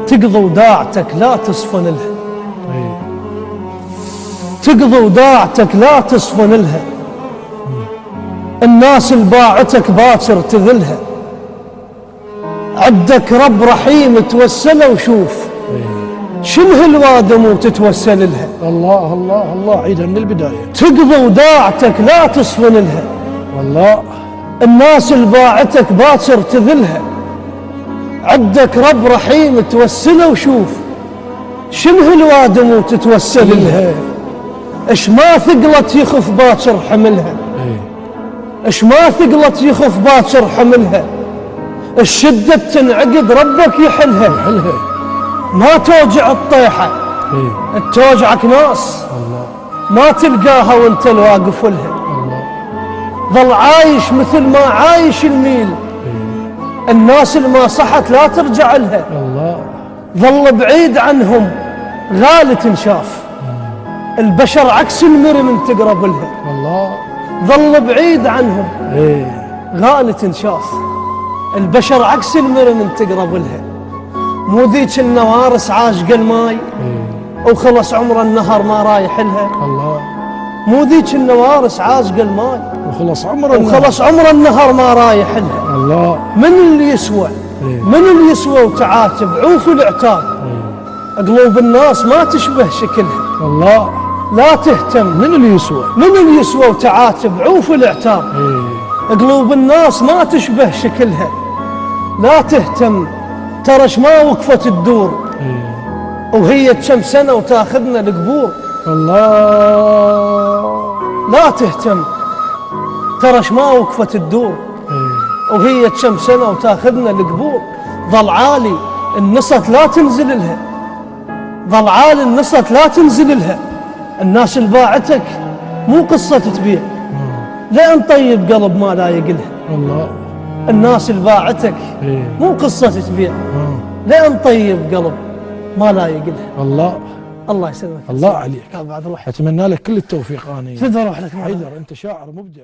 تقضي وداعتك لا تصفن لها، تقضي وداعتك لا تصفن لها، الناس اللي باعتك باكر تذلها، عندك رب رحيم توسله وشوف شنو هالوادم وتتوسل لها. الله الله الله، عيدها من البداية. تقضي وداعتك لا تصفن لها، والله الناس اللي باعتك باكر تذلها، عندك رب رحيم توسله وشوف شنو هالوادم وتتوسل لها. اش ما ثقلت يخف باكر حملها، اش ما ثقلت يخف باكر حملها، الشدة تنعقد ربك يحلها. ما توجع الطيحة توجعك ناس ما تلقاها وانت الواقف لها. ظل عايش مثل ما عايش الميل، الناس اللي ما صحت لا ترجع لها. ظل بعيد عنهم غالي تنشاف، البشر عكس المرن تقرب لها. ظل بعيد عنهم غالي تنشاف، البشر عكس المرن تقرب لها. مو ذيك النوارس عاشق الماي وخلص عمر النهر ما رايح لها. مو ذيك النوارس عاشق الماي وخلص عمر النهر ما رايح لها. من اللي يسوى من اللي يسوى وتعاتب عوف العتاب، قلوب الناس ما تشبه شكلها. لا تهتم من اللي يسوى وتعاتب عوف العتاب، قلوب الناس ما تشبه شكلها. لا تهتم ترش ما وقفت تدور، وهي كم سنة وتاخذنا القبور. لا تهتم ترش ما وقفت تدور، وهي كم سنة وتاخذنا القبور. ظل عالي النصت لا تنزل لها، ظل عالي النصت لا تنزل لها. الناس اللي باعتك مو قصة تبيع، لأن طيب قلب ما لا يقلها. الناس اللي باعتك مو قصة تبيع، لأن طيب قلب ما لا يقلها. الله يسلمك. الله عليك. بعد روحك. أتمنى لك كل التوفيق. أنا تدري روح لك. حيدر أنت شاعر مبدع.